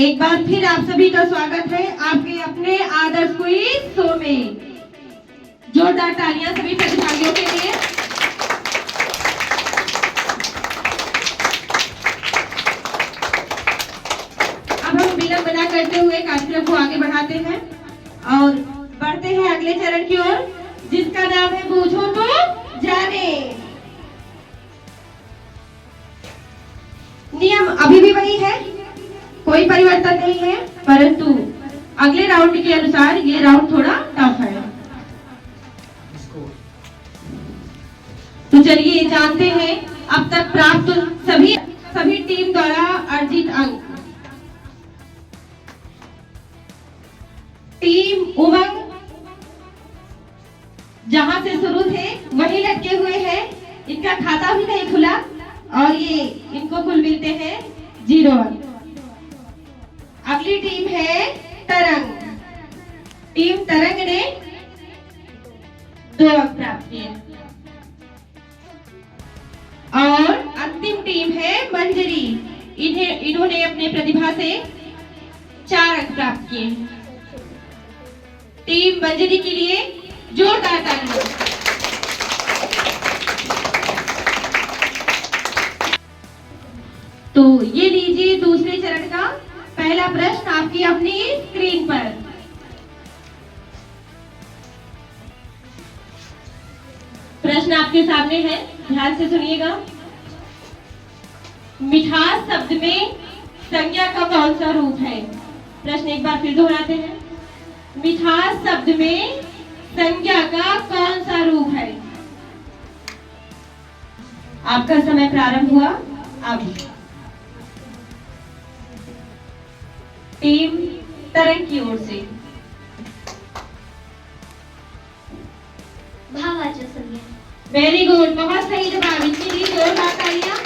एक बार फिर आप सभी का स्वागत है आपके अपने आदर्श क्विज शो में। जोरदार तालियां सभी प्रतिभागियों के लिए। अब हम विलंब न करते हुए कार्यक्रम को आगे बढ़ाते हैं और बढ़ते हैं अगले चरण की ओर, जिसका नाम है बूझो तो जाने। नियम अभी भी वही है, कोई परिवर्तन नहीं है, परंतु अगले राउंड के अनुसार ये राउंड थोड़ा टफ है। तो चलिए जानते हैं अब तक प्राप्त सभी टीम द्वारा अर्जित अंक। टीम उमंग जहां से शुरू थे वहीं लटके हुए हैं, इनका खाता भी नहीं खुला और ये इनको कुल मिलते हैं 0 अंक। अगली टीम है तरंग। टीम तरंग ने 2 अंक प्राप्त किए और अंतिम टीम है मंजरी। इन्होंने अपने प्रतिभा से 4 अंक प्राप्त किए। टीम मंजरी के लिए जोरदार तालियां। तो ये लीजिए दूसरे चरण का पहला प्रश्न आपकी अपनी स्क्रीन पर। प्रश्न आपके सामने है, ध्यान से सुनिएगा। मिठास शब्द में संज्ञा का कौन सा रूप है? प्रश्न एक बार फिर दोहराते हैं। मिठास शब्द में संज्ञा का कौन सा रूप है? आपका समय प्रारंभ हुआ अब। टीम तरंग की ओर से भाववाचक संज्ञा। वेरी गुड, बहुत सही जवाब। इनके लिए जोरदार तालियां।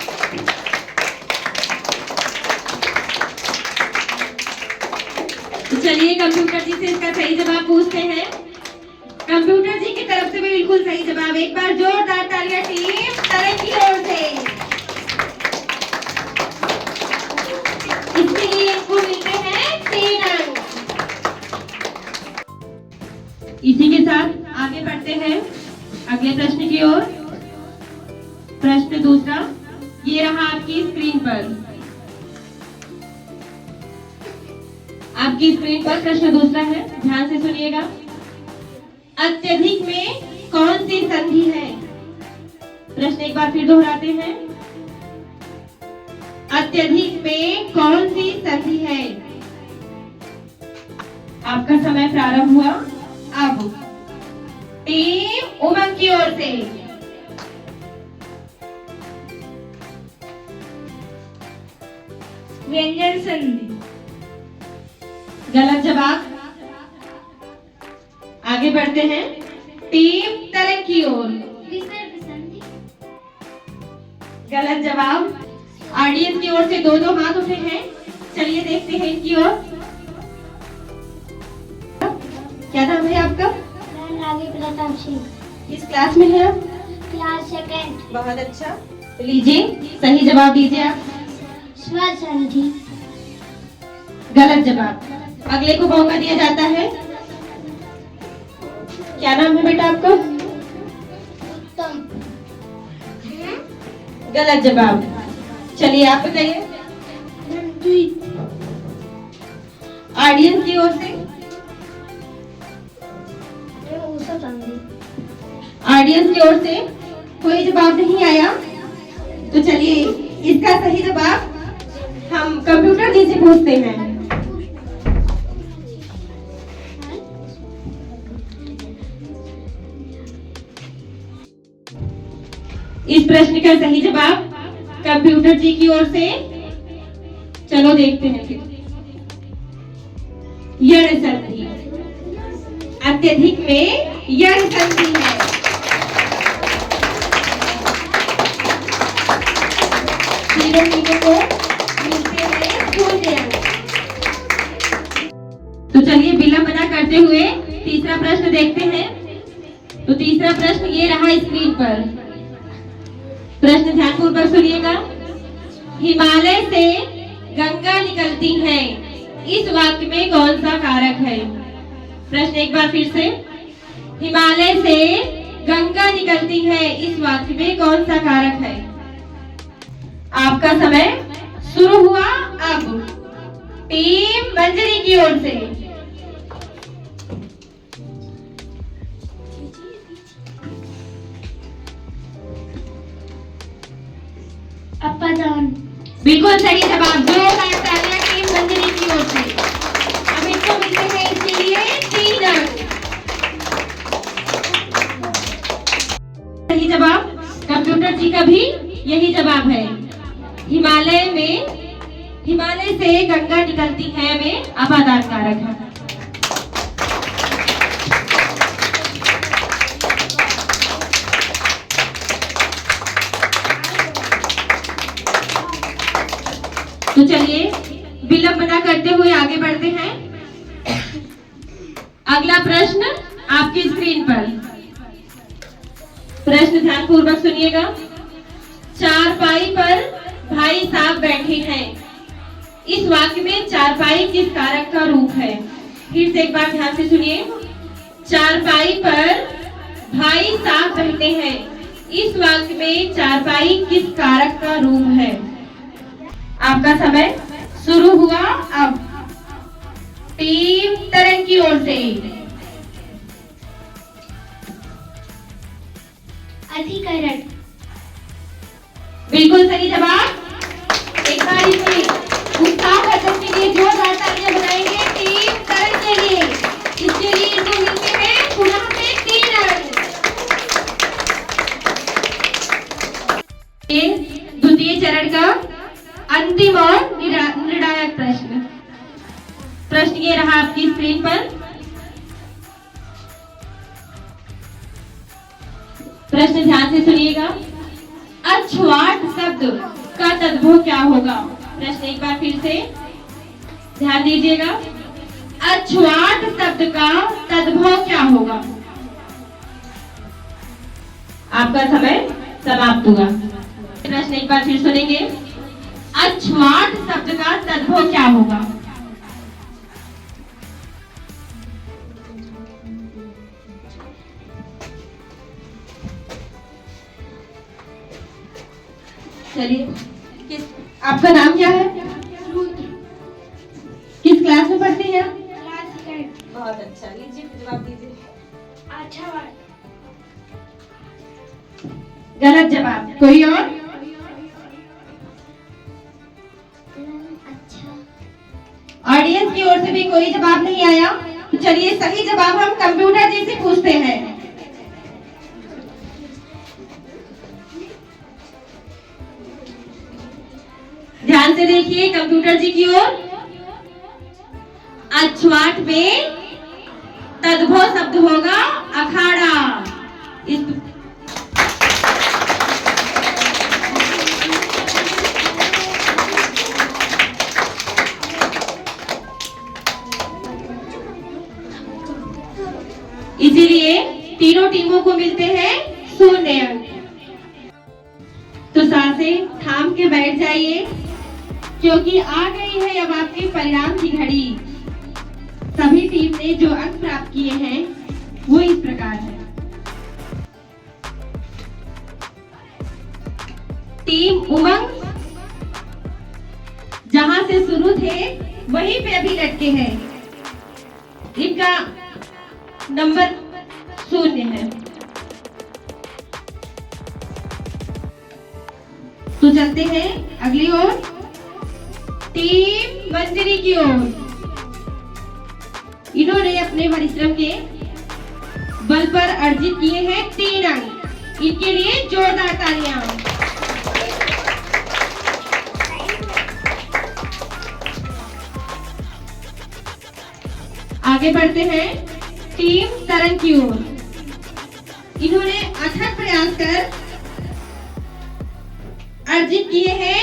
तो चलिए कंप्यूटर जी से इसका सही जवाब पूछते हैं। कंप्यूटर जी की तरफ से भी बिल्कुल सही जवाब। एक बार जोरदार तालियां टीम तरंग की ओर से। इसके लिए इनको मिलते हैं 3 अंक। इसी के साथ आगे बढ़ते हैं अगले प्रश्न की ओर। प्रश्न दूसरा ये रहा आपकी स्क्रीन पर। आपकी स्क्रीन पर प्रश्न दूसरा है, ध्यान से सुनिएगा। अत्यधिक में कौन सी संधि है? प्रश्न एक बार फिर दोहराते हैं। अत्यधिक में कौन सी संधि है? आपका समय प्रारंभ हुआ अब। टीम उमंग की ओर से व्यंजन संधि। गलत जवाब। आगे बढ़ते हैं टीम तरंग की ओर। विसर्ग संधि। गलत जवाब। ऑडियंस की ओर से 2-2 हाथ उठे हैं, चलिए देखते हैं इनकी ओर। क्या नाम है आपका? रागी प्रताप सिंह। किस क्लास में है आप? क्लास 2। बहुत अच्छा, तो लीजिए सही जवाब दीजिए आप। स्वर संधि। गलत जवाब। अगले को मौका दिया जाता है। क्या नाम है बेटा आपका? उत्तम। गलत जवाब। चलिए आप बताइए। ऑडियंस की ओर से। ऊषा संधि। ऑडियंस की ओर से कोई जवाब नहीं आया, तो चलिए इसका सही जवाब हम कंप्यूटर जी से पूछते हैं। इस प्रश्न का सही जवाब कंप्यूटर जी की ओर से। चलो देखते हैं फिर। यण संधि। अत्यधिक में यण संधि है। तीनों टीमों को मिलते हैं 0 अंक। तो चलिए विलंब न करते हुए तीसरा प्रश्न देखते हैं। तो तीसरा प्रश्न ये रहा स्क्रीन पर। प्रश्न ध्यानपूर्वक सुनिएगा। हिमालय से गंगा निकलती है, इस वाक्य में कौन सा कारक है? प्रश्न एक बार फिर से, हिमालय से गंगा निकलती है, इस वाक्य में कौन सा कारक है? आपका समय शुरू हुआ अब। टीम मंजरी की ओर से अप्पा जान। बिल्कुल सही जवाब। 2 तालियां टीम मंजरी की ओर से। अब इनको मिलते हैं इसके लिए 3 अंक। सही जवाब कंप्यूटर जी का भी यही जवाब है। हिमालय से गंगा निकलती है में अपादान कारक है। तो चलिए विलंब न करते हुए आगे बढ़ते हैं। अगला प्रश्न आपकी स्क्रीन पर। प्रश्न ध्यानपूर्वक सुनिएगा। चारपाई पर भाई साहब बैठे हैं, इस वाक्य में चारपाई किस कारक का रूप है? फिर से एक बार ध्यान से सुनिए। चारपाई पर भाई साहब बैठे हैं, इस वाक्य में चारपाई किस कारक का रूप है? आपका समय शुरू हुआ अब। टीम तरंग की ओर से अधिकरण। बिल्कुल सही जवाब। एक बार इसे उत्साहवर्धक के लिए जोरदार तालियां बजाएंगे टीम तरंग के लिए। इसके लिए इनको मिलते हैं पुनः से 3 अंक। ये द्वितीय चरण का अंतिम और निर्णायक प्रश्न ये रहा आपकी स्क्रीन पर। प्रश्न ध्यान से सुनिएगा। अछवाट शब्द का तद्भव क्या होगा? प्रश्न एक बार फिर से ध्यान दीजिएगा। अछवाट शब्द का तद्भव क्या होगा? आपका समय समाप्त हुआ। प्रश्न एक बार फिर सुनेंगे। अछवाट शब्द का तद्भव क्या होगा? चलिए, आपका नाम क्या है? किस क्लास में पढ़ती हैं? बहुत अच्छा, लीजिए जवाब दीजिए। गलत जवाब। कोई और? ऑडियंस की ओर से भी कोई जवाब नहीं आया। तो चलिए सही जवाब हम कंप्यूटर जी से पूछते हैं। ध्यान से देखिए कंप्यूटर जी की ओर। अछवाट में तद्भव शब्द होगा अखाड़ा। इसीलिए तीनों टीमों को मिलते हैं 0 अंक। तो सांसें थाम के बैठ जाइए, क्योंकि आ गई है अब आपके परिणाम की घड़ी। सभी टीम ने जो अंक प्राप्त किए हैं वो इस प्रकार है। टीम उमंग जहां से शुरू थे वहीं पे अभी लटके हैं। इनका नंबर 0 है। तो चलते हैं अगली ओर, टीम मंजरी की ओर। इन्होंने अपने परिश्रम के बल पर अर्जित किए हैं 3 अंक। इनके लिए जोरदार तालियां। आगे बढ़ते हैं टीम तरंग की ओर। इन्होंने अथक प्रयास कर अर्जित किए हैं